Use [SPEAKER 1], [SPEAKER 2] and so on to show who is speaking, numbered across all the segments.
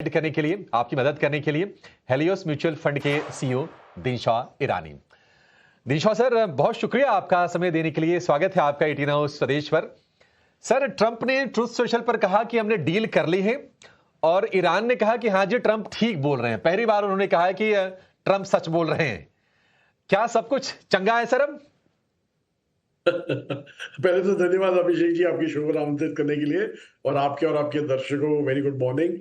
[SPEAKER 1] Guide करने के लिए, आपकी मदद करने के लिए हेलियोस म्यूचुअल फंड के सीईओ दिनशाह ईरानी। दिनशाह सर, बहुत शुक्रिया आपका समय देने के लिए। स्वागत है आपका 18 हाउस स्वदेश पर। सर, ट्रंप ने ट्रुथ सोशल पर कहा कि हमने डील कर ली है और ईरान ने कहा कि हाँ जी, ट्रंप ठीक बोल रहे हैं। पहली बार उन्होंने कहा है कि ट्रंप सच बोल रहे हैं। क्या सब कुछ चंगा है सर अब?
[SPEAKER 2] पहले तो धन्यवाद अभिषेक जी, आपकी शो को आमंत्रित करने के लिए, और आपके दर्शकों को वेरी गुड मॉर्निंग।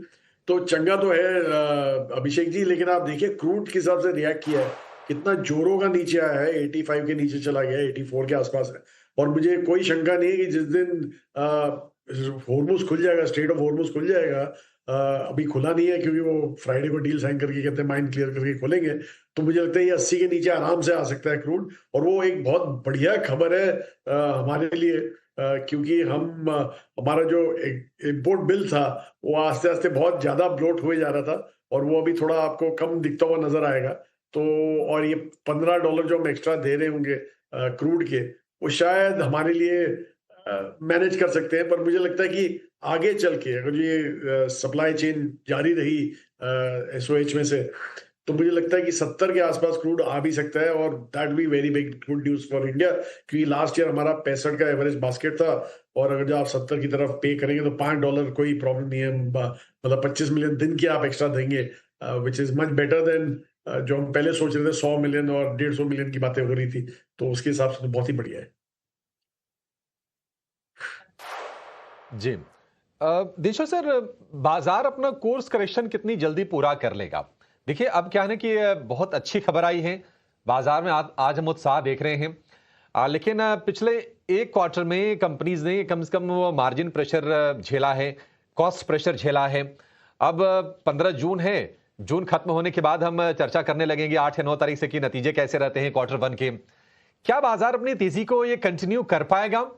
[SPEAKER 2] तो चंगा तो है अभिषेक जी, लेकिन आप देखिए क्रूड के हिसाब से रिएक्ट किया है, कितना जोरों का नीचे आया है, 85 के नीचे चला गया है, 84 के आसपास है। और मुझे कोई शंका नहीं है कि जिस दिन हॉर्मुज खुल जाएगा, स्ट्रेट ऑफ हॉर्मुज खुल जाएगा, अभी खुला नहीं है क्योंकि वो फ्राइडे को डील साइन करके कहते हैं माइंड क्लियर करके खोलेंगे, तो मुझे लगता है ये 80 के नीचे आराम से आ सकता है क्रूड। और वो एक बहुत बढ़िया खबर है हमारे लिए, क्योंकि हमारा जो इम्पोर्ट बिल था वो आस्ते आस्ते बहुत ज्यादा ब्लोट हुए जा रहा था, और वो अभी थोड़ा आपको कम दिखता हुआ नजर आएगा। तो और ये $15 जो हम एक्स्ट्रा दे रहे होंगे क्रूड के, वो शायद हमारे लिए मैनेज कर सकते हैं। पर मुझे लगता है कि आगे चल के अगर ये सप्लाई चेन जारी रही एसओएच में से, तो मुझे लगता है कि 70 के आसपास क्रूड आ भी सकता है, और that be very big good news for India, क्योंकि लास्ट ईयर हमारा 65 का एवरेज बास्केट था, और अगर जो आप 70 की तरफ पे करेंगे तो $5 कोई प्रॉब्लम नहीं है। मतलब 25 मिलियन दिन की आप एक्स्ट्रा देंगे, which is much better than जो हम पहले सोच रहे थे 100 मिलियन और 150 मिलियन की बातें हो रही थी। तो उसके हिसाब से तो बहुत ही बढ़िया है
[SPEAKER 1] जी। दिशा सर, बाजार अपना कोर्स करेक्शन कितनी जल्दी पूरा कर लेगा? देखिए, अब क्या है ना कि बहुत अच्छी खबर आई है बाजार में। आज हम उत्साह देख रहे हैं, लेकिन पिछले एक क्वार्टर में कंपनीज ने कम से कम वो मार्जिन प्रेशर झेला है, कॉस्ट प्रेशर झेला है। अब 15 जून है, जून खत्म होने के बाद हम चर्चा करने लगेंगे 8 या 9 तारीख से कि नतीजे कैसे रहते हैं क्वार्टर 1 के। क्या बाजार अपनी तेजी को ये कंटिन्यू कर पाएगा?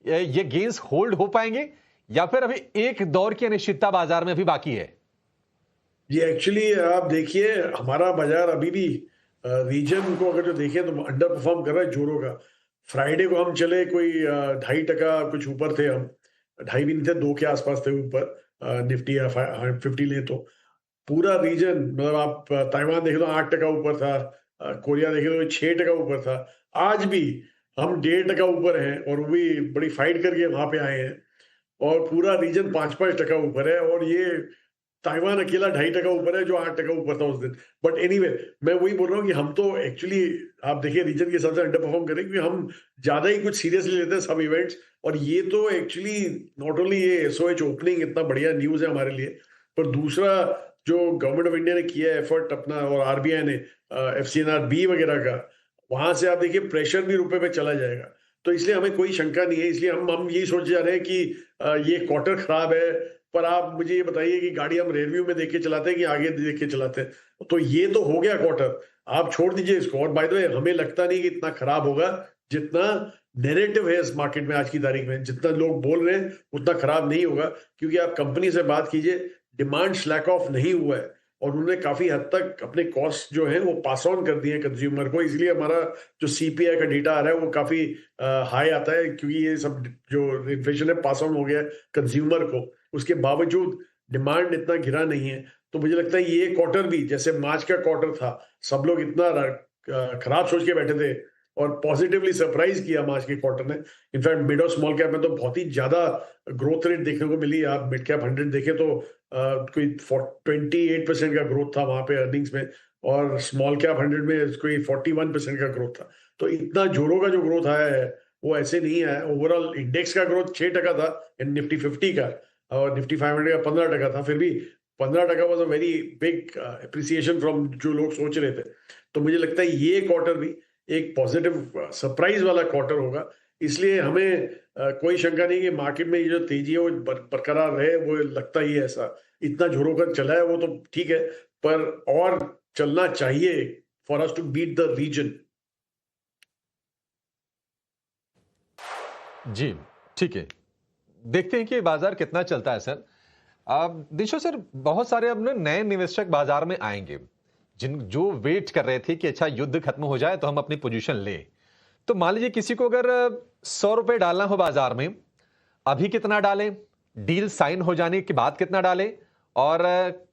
[SPEAKER 1] ये गेंस होल्ड हो पाएंगे, या फिर अभी एक दौर की अनिश्चितता बाजार में भी बाकी है?
[SPEAKER 2] ये एक्चुअली आप देखिए, हमारा बाजार अभी भी रीजन को अगर जो देखें तो अंडर परफॉर्म कर रहा है जोरों का। फ्राइडे को हम चले कोई 2.5% कुछ ऊपर थे हम, 2.5 भी नहीं थे, 2 के आसपास थे ऊपर निफ्टी या 50 ले तो। पूरा रीजन मतलब आप ताइवान देखे तो 8% ऊपर था, कोरिया देखे तो 6% ऊपर था। आज भी हम 1.5% ऊपर हैं, और वो भी बड़ी फाइट करके वहां पे आए हैं, और पूरा रीजन 5-5% ऊपर है, और ये ताइवान अकेला 2.5% ऊपर है जो 8% ऊपर था उस दिन। बट एनीवे, मैं वही बोल रहा हूँ कि हम तो एक्चुअली आप देखिए रीजन के हिसाब से अंडर परफॉर्म करें, क्योंकि हम ज्यादा ही कुछ सीरियसली लेते हैं सब इवेंट्स। और ये तो एक्चुअली नॉट ओनली ये एसओएच ओपनिंग इतना बढ़िया न्यूज है हमारे लिए, पर दूसरा जो गवर्नमेंट ऑफ इंडिया ने किया है एफर्ट अपना, और आरबीआई ने एफसीएनआर बी वगैरह का, वहां से आप देखिए प्रेशर भी रुपए पे चला जाएगा। तो इसलिए हमें कोई शंका नहीं है, इसलिए हम यही सोच जा रहे हैं कि ये क्वार्टर खराब है, पर आप मुझे ये बताइए कि गाड़ी हम रियरव्यू में देख के चलाते हैं कि आगे देख के चलाते हैं? तो ये तो हो गया क्वार्टर, आप छोड़ दीजिए इसको। और बाय द वे, हमें लगता नहीं कि इतना खराब होगा जितना नैरेटिव है इस मार्केट में आज की तारीख में, जितना लोग बोल रहे हैं उतना खराब नहीं होगा। क्योंकि आप कंपनी से बात कीजिए, डिमांड स्लैक ऑफ नहीं हुआ है, और उन्होंने काफी हद तक अपने कॉस्ट जो है वो पास ऑन कर दिए कंज्यूमर को। इसलिए हमारा जो सीपीआई का डेटा आ रहा है वो काफी हाई आता है, क्योंकि ये सब जो इन्फ्लेशन है पास ऑन हो गया कंज्यूमर को। उसके बावजूद डिमांड इतना गिरा नहीं है। तो मुझे लगता है ये क्वार्टर भी जैसे मार्च का क्वार्टर था, सब लोग इतना खराब सोच के बैठे थे, और पॉजिटिवली सरप्राइज किया मार्च के क्वार्टर ने। इनफैक्ट मिड और स्मॉल कैप में तो बहुत ही ज्यादा ग्रोथ रेट देखने को मिली। आप मिड कैप 100 देखें तो कोई 28% का ग्रोथ था वहां पे अर्निंग्स में, और स्मॉल कैप 100 में कोई 41% का ग्रोथ था। तो इतना जोरों का जो ग्रोथ आया है वो ऐसे नहीं आया। ओवरऑल इंडेक्स का ग्रोथ 6% था, निफ्टी 50 का, और निफ्टी 500 का 15% था। फिर भी 15% was a very big appreciation from जो लोग सोच रहे थे। तो मुझे लगता है ये क्वार्टर भी एक पॉजिटिव सरप्राइज वाला क्वार्टर होगा। इसलिए हमें कोई शंका नहीं कि मार्केट में ये जो तेजी है वो बरकरार रहे, वो लगता ही है ऐसा। इतना झोरों का चला है वो तो ठीक है, पर और चलना चाहिए for us to beat the reason.
[SPEAKER 1] जी, ठीक है। देखते हैं कि बाजार कितना चलता है सर। दिशो सर, बहुत सारे अब ना नए निवेशक बाजार में आएंगे, जिन जो वेट कर रहे थे कि अच्छा युद्ध खत्म हो जाए तो हम अपनी पोजीशन ले। तो मान लीजिए किसी को अगर 100 रुपए डालना हो बाजार में, अभी कितना डालें? डील साइन हो जाने के बाद कितना डालें? और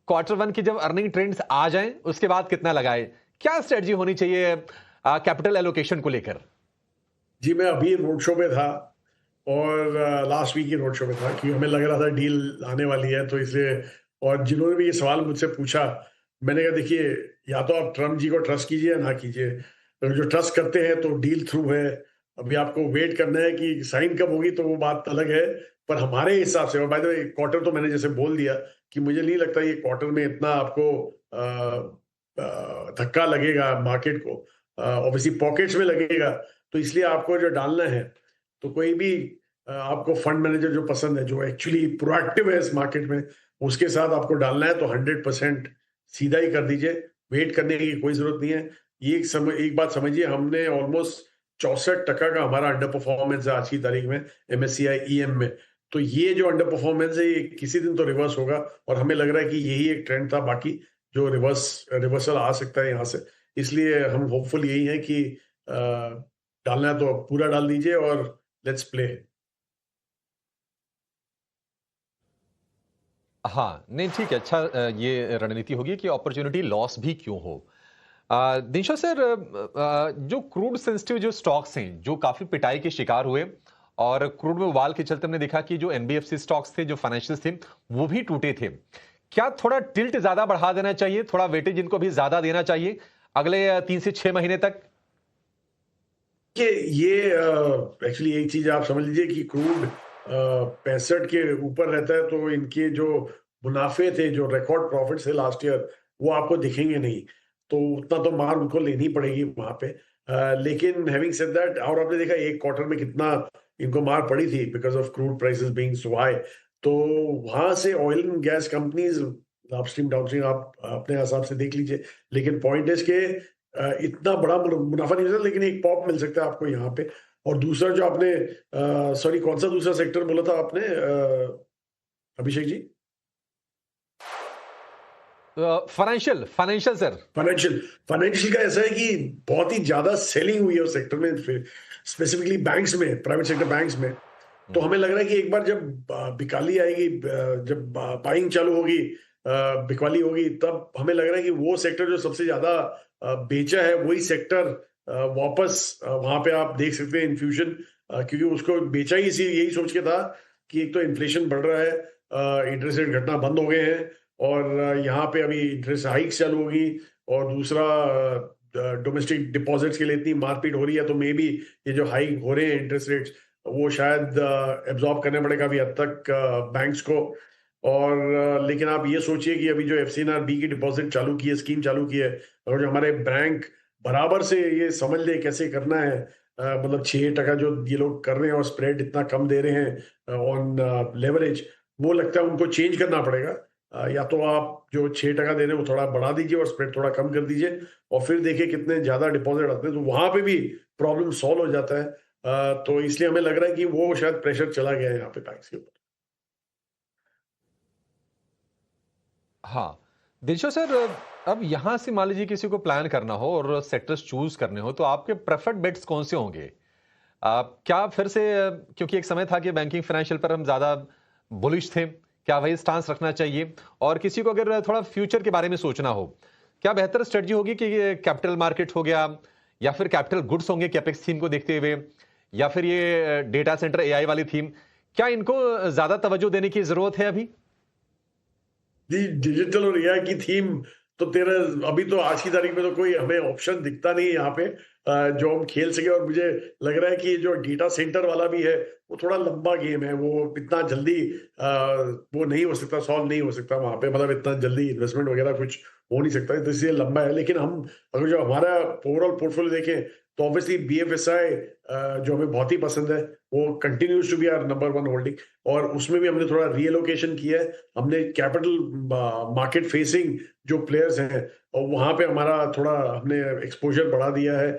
[SPEAKER 1] क्वार्टर वन की जब अर्निंग ट्रेंड्स आ जाएं उसके बाद कितना लगाए? क्या स्ट्रेटजी होनी चाहिए कैपिटल एलोकेशन को लेकर?
[SPEAKER 2] जी, मैं अभी रोड शो पे था और लास्ट वीक ही रोड शो पे था कि हमें लग रहा था डील आने वाली है, तो इसलिए और जिन्होंने भी ये सवाल मुझसे पूछा, मैंने कहा देखिए, या तो आप ट्रम्प जी को ट्रस्ट कीजिए या ना कीजिए। तो जो ट्रस्ट करते हैं तो डील थ्रू है। अभी आपको वेट करना है कि साइन कब होगी, तो वो बात अलग है। पर हमारे हिसाब से, और बाय द वे क्वार्टर तो मैंने जैसे बोल दिया कि मुझे नहीं लगता ये क्वार्टर में इतना आपको धक्का लगेगा मार्केट को। ऑब्वियसली पॉकेट्स में लगेगा, तो इसलिए आपको जो डालना है, तो कोई भी आपको फंड मैनेजर जो पसंद है, जो एक्चुअली प्रोएक्टिव है इस मार्केट में, उसके साथ आपको डालना है तो 100% सीधा ही कर दीजिए। वेट करने की कोई जरूरत नहीं है। ये एक बात समझिए, हमने ऑलमोस्ट 64% का हमारा अंडर परफॉर्मेंस है आज की तारीख में एमएससीआई ईएम में। तो ये जो अंडर परफॉर्मेंस है, ये किसी दिन तो रिवर्स होगा, और हमें लग रहा है कि यही एक ट्रेंड था। बाकी जो रिवर्सल आ सकता है यहाँ से, इसलिए हम होपफुल यही है कि डालना है तो पूरा डाल दीजिए और लेट्स प्ले।
[SPEAKER 1] हाँ, नहीं ठीक है, अच्छा ये रणनीति होगी कि अपॉर्चुनिटी लॉस भी क्यों हो। दिनशो सर, जो क्रूड सेंसिटिव जो स्टॉक्स हैं, जो काफी पिटाई के शिकार हुए और क्रूड में उबाल के चलते हमने देखा कि जो एनबीएफसी स्टॉक्स थे, जो फाइनेंशियल्स थे, वो भी टूटे थे। क्या थोड़ा टिल्ट ज्यादा बढ़ा देना चाहिए, थोड़ा वेटेज इनको भी ज्यादा देना चाहिए अगले 3 से 6 महीने तक?
[SPEAKER 2] कि ये एक्चुअली एक चीज आप समझ लीजिए कि क्रूड 65 के ऊपर रहता है, तो इनके जो मुनाफे थे, जो रिकॉर्ड प्रॉफिट्स थे लास्ट ईयर, वो आपको दिखेंगे नहीं। तो उतना तो मार उनको लेनी पड़ेगी वहां पे। लेकिन हैविंग सेड दैट, और आपने देखा एक क्वार्टर में कितना इनको मार पड़ी थी because of crude prices being so high. तो वहां से oil and gas companies upstream downstream आप अपने हिसाब से देख लीजिए। लेकिन पॉइंट इज के इतना बड़ा मुनाफा नहीं मिलता, लेकिन एक पॉप मिल सकता है आपको यहाँ पे। और दूसरा जो आपने सॉरी, कौन सा दूसरा सेक्टर बोला था आपने Abhishek ji?
[SPEAKER 1] Financial financial sir.
[SPEAKER 2] Financial financial का ऐसा है कि बहुत ही ज्यादा सेलिंग हुई है उस सेक्टर में, स्पेसिफिकली बैंक्स में, प्राइवेट सेक्टर बैंक्स में। तो हमें लग रहा है कि एक बार जब बिकाली आएगी, जब बाइंग चालू होगी, बिकवाली होगी, तब हमें लग रहा है कि वो सेक्टर जो सबसे ज्यादा बेचा है, वही सेक्टर वापस वहां पे आप देख सकते हैं इन्फ्यूजन। क्योंकि उसको बेचा ही इसी यही सोच के था कि एक तो इन्फ्लेशन बढ़ रहा है, इंटरेस्ट रेट घटना बंद हो गए हैं, और यहाँ पे अभी इंटरेस्ट हाइक्स चालू होगी, और दूसरा डोमेस्टिक डिपॉजिट्स के लिए इतनी मारपीट हो रही है, तो मे बी ये जो हाइक हो रहे हैं इंटरेस्ट रेट्स, वो शायद एब्जॉर्ब करने पड़ेगा अभी हद तक बैंक्स को। और लेकिन आप ये सोचिए कि अभी जो एफसीएनआर-बी की डिपॉजिट चालू की है, स्कीम चालू की है, और जो हमारे बैंक बराबर से ये समझ ले कैसे करना है, मतलब 6% जो ये लोग कर रहे हैं और स्प्रेड इतना कम दे रहे हैं ऑन लेवरेज, वो लगता है उनको चेंज करना पड़ेगा। या तो आप जो 6% दे रहे हैं वो थोड़ा बढ़ा दीजिए और स्प्रेड थोड़ा कम कर दीजिए, और फिर देखिए कितने ज्यादा डिपॉजिट आते हैं, तो वहां पे भी प्रॉब्लम सॉल्व हो जाता है। तो इसलिए हमें लग रहा है कि वो शायद प्रेशर चला गया है यहाँ पे बैंक्स के ऊपर।
[SPEAKER 1] हाँ, दिलशो सर, अब यहां से मान लीजिए किसी को प्लान करना हो और सेक्टर्स चूज करने हो, तो आपके प्रेफर्ड बेट्स कौन से होंगे? क्या फिर से, क्योंकि एक समय था कि बैंकिंग फाइनेंशियल पर हम ज्यादा बुलिश थे, क्या वही स्टांस रखना चाहिए? और किसी को अगर थोड़ा फ्यूचर के बारे में सोचना हो, क्या बेहतर स्ट्रेटजी होगी कि ये कैपिटल मार्केट हो गया, या फिर कैपिटल गुड्स होंगे कैपेक्स थीम को देखते हुए, या फिर ये डेटा सेंटर एआई वाली थीम? क्या इनको ज्यादा तवज्जो देने की जरूरत है अभी?
[SPEAKER 2] जी, डिजिटल और एआई की थीम तो तेरा अभी तो आज की तारीख में तो कोई हमें ऑप्शन दिखता नहीं है यहाँ पे जो हम खेल सके। और मुझे लग रहा है कि जो डेटा सेंटर वाला भी है, वो थोड़ा लंबा गेम है, वो इतना जल्दी वो नहीं हो सकता, सॉल्व नहीं हो सकता वहां पे, मतलब इतना जल्दी इन्वेस्टमेंट वगैरह कुछ हो नहीं सकता, तो इसलिए लंबा है। लेकिन हम अगर जो हमारा ओवरऑल पोर्टफोलियो देखें, तो ऑब्वियसली बीएफएसआई जो हमें बहुत ही पसंद है, वो continues to be our number 1 holding, और उसमें भी हमने थोड़ा रीएलोकेशन किया है। हमने कैपिटल मार्केट फेसिंग जो प्लेयर्स हैं, और वहां पे हमारा थोड़ा हमने एक्सपोजर बढ़ा दिया है,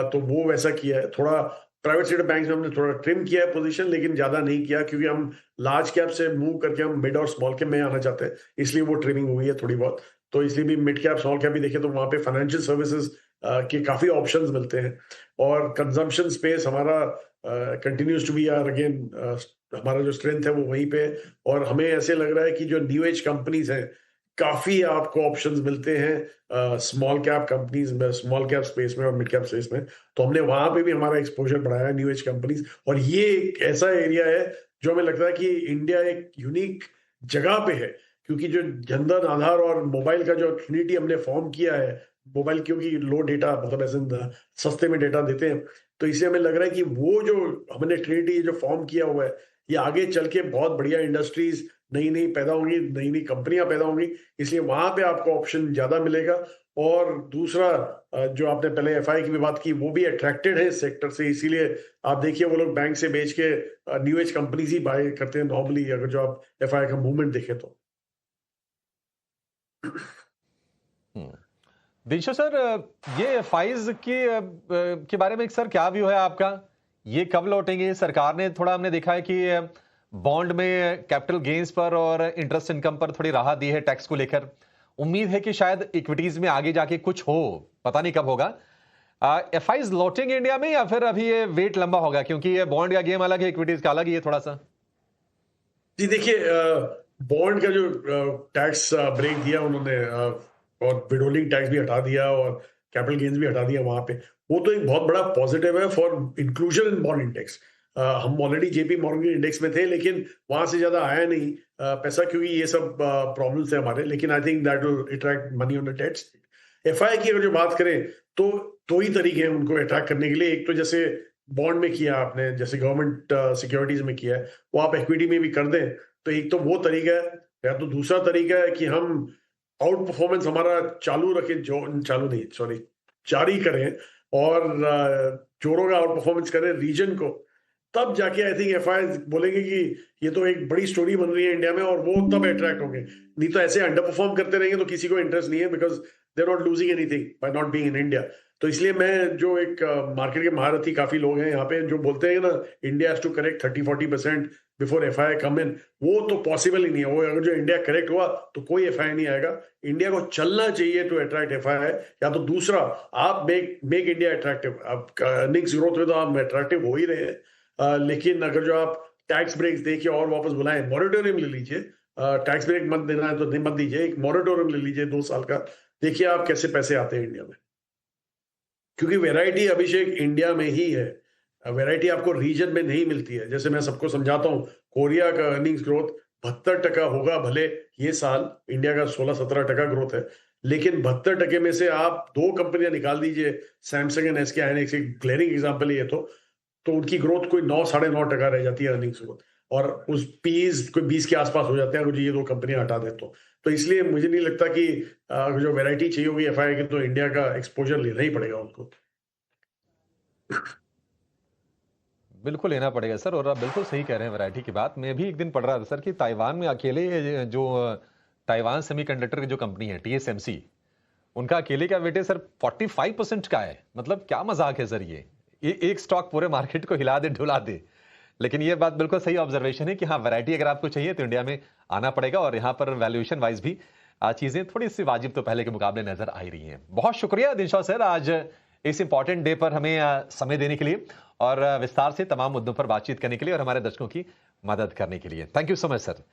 [SPEAKER 2] तो वो वैसा किया है। थोड़ा प्राइवेट सेक्टर बैंक में हमने थोड़ा ट्रिम किया है पोजीशन, लेकिन ज्यादा नहीं किया, क्योंकि हम लार्ज कैप से मूव करके हम मिड और स्मॉल कैप में आना चाहते हैं, इसलिए वो ट्रिमिंग हुई है थोड़ी बहुत। तो इसलिए भी मिड कैप स्मॉल कैप भी देखें तो वहां पे फाइनेंशियल सर्विसेज के काफी ऑप्शंस मिलते हैं, और कंजम्पशन स्पेस हमारा continues to be are again, हमारा जो स्ट्रेंथ है वो वहीं पे है। और हमें ऐसे लग रहा है कि जो न्यू एज कंपनीज हैं, काफी आपको ऑप्शंस मिलते हैं स्मॉल कैप कंपनीज में, स्मॉल कैप स्पेस में और मिड कैप स्पेस में। तो हमने वहां पे भी हमारा एक्सपोजर बढ़ाया, न्यू एज कंपनीज। और ये एक ऐसा एरिया है जो हमें लगता है कि इंडिया एक यूनिक जगह पे है, क्योंकि जो जनधन, आधार और मोबाइल का जो ट्रिनिटी हमने फॉर्म किया है, मोबाइल क्योंकि लो डेटा, मतलब ऐसे सस्ते में डेटा देते हैं, तो इसलिए हमें लग रहा है कि वो जो हमने ट्रिनिटी जो फॉर्म किया हुआ है, ये आगे चल के बहुत बढ़िया इंडस्ट्रीज नई नई पैदा होंगी, नई नई कंपनियां पैदा होंगी, इसलिए वहां पे आपको ऑप्शन ज्यादा मिलेगा। और दूसरा, जो आपने पहले एफआई की भी बात की, वो भी अट्रैक्टेड है इस सेक्टर से, इसीलिए आप देखिए वो लोग बैंक से बेच के न्यू एज कंपनीज ही बाय करते हैं नॉर्मली, अगर जो आप एफआई का मूवमेंट देखें तो।
[SPEAKER 1] दिनशो सर, ये फाइज के बारे में सर क्या व्यू है आपका? ये कब लौटेंगे? सरकार ने थोड़ा, हमने देखा है कि बॉन्ड में कैपिटल गेन्स पर और इंटरेस्ट इनकम पर थोड़ी राहत दी है टैक्स को लेकर। उम्मीद है कि शायद इक्विटीज में आगे जाके कुछ हो, पता नहीं कब होगा। एफआईज लौटेंगे इंडिया में या फिर अभी ये वेट लंबा होगा? क्योंकि ये बॉन्ड का गेम अलग है, इक्विटीज का अलग ही है थोड़ा सा।
[SPEAKER 2] जी देखिए, बॉन्ड का जो टैक्स ब्रेक दिया उन्होंने, और विडोलिंग टैक्स भी हटा दिया और कैपिटल गेन्स भी हटा दिया वहां पे, वो तो एक बहुत बड़ा पॉजिटिव है for inclusion in bond index. हम ऑलरेडी जेपी मॉर्गन इंडेक्स में थे, लेकिन वहां से ज्यादा आया नहीं पैसा, क्योंकि ये सब प्रॉब्लम्स है हमारे। लेकिन I think that will attract money on the debts. FI की अगर जो बात करें, तो दो ही तरीके हैं उनको अट्रैक्ट करने के लिए। एक तो जैसे बॉन्ड में किया आपने, जैसे गवर्नमेंट सिक्योरिटीज में किया है, वो आप इक्विटी में भी कर दें, तो एक तो वो तरीका है। या तो दूसरा तरीका है कि हम आउट परफॉर्मेंस हमारा चालू रखें, जो चालू नहीं, सॉरी, जारी करें, और जोरों का आउट परफॉर्मेंस करें रीजन को। तब जाके आई थिंक एफआई बोलेंगे कि ये तो एक बड़ी स्टोरी बन रही है इंडिया में, और वो तब अट्रैक्ट होंगे। नहीं तो ऐसे अंडर परफॉर्म करते रहेंगे तो किसी को इंटरेस्ट नहीं है, because they are not losing anything by not being in India. तो इसलिए मैं, जो एक मार्केट के महारथी काफी लोग हैं यहाँ पे, जो बोलते हैं ना India has to correct 30-40% before FI come in, वो तो पॉसिबल ही नहीं है। वो अगर जो इंडिया करेक्ट हुआ तो कोई एफआई नहीं आएगा। इंडिया को चलना चाहिए टू अट्रैक्ट एफआई। या तो दूसरा, आप मेक इंडिया अट्रैक्टिव। आप अर्निंग्स ग्रोथ में तो आप अट्रैक्टिव हो ही रहे हैं, लेकिन अगर जो आप टैक्स ब्रेक्स देखिए और वापस बुलाएं, मॉरिटोरियम ले लीजिए। टैक्स ब्रेक मत देना है तो मत दीजिए, एक मॉरिटोरियम ले लीजिए 2 साल का, देखिए आप कैसे पैसे आते हैं इंडिया में। क्योंकि वैरायटी, अभिषेक, इंडिया में ही है। वैरायटी आपको रीजन में नहीं मिलती है। जैसे मैं सबको समझाता हूँ, कोरिया का अर्निंग्स ग्रोथ 72% होगा, भले ये साल इंडिया का 16-17% ग्रोथ है, लेकिन 72% में से आप 2 कंपनियां निकाल दीजिए, सैमसंग एंड एसके हाइनिक्स, एक ग्लेरिंग एग्जांपल है ये तो उनकी ग्रोथ कोई 9-9.5% रह जाती है अर्निंग्स ग्रोथ, और उस पीज कोई 20 के आसपास हो जाते हैं अगर ये 2 कंपनियां हटा दे तो इसलिए मुझे नहीं लगता कि जो वैरायटी चाहिए होगी एफआई की, तो इंडिया का एक्सपोजर लेना ही पड़ेगा उनको।
[SPEAKER 1] बिल्कुल लेना पड़ेगा सर, और आप बिल्कुल सही कह रहे हैं वैरायटी की बात। मैं भी एक दिन पढ़ रहा था सर कि ताइवान में अकेले जो ताइवान सेमीकंडक्टर की जो कंपनी है टीएसएमसी, उनका अकेले का वेटेज सर 45% का है। मतलब क्या मजाक है सर, ये एक स्टॉक पूरे मार्केट को हिला दे, ढुला दे। लेकिन ये बात बिल्कुल सही ऑब्जर्वेशन है कि हाँ, वैरायटी अगर आपको चाहिए तो इंडिया में आना पड़ेगा, और यहाँ पर वैल्यूएशन वाइज भी चीजें थोड़ी सी वाजिब तो पहले के मुकाबले नजर आ रही हैं। बहुत शुक्रिया दिनशॉ सर, आज इस इंपॉर्टेंट डे पर हमें समय देने के लिए और विस्तार से तमाम मुद्दों पर बातचीत करने के लिए और हमारे दर्शकों की मदद करने के लिए। Thank you so much sir.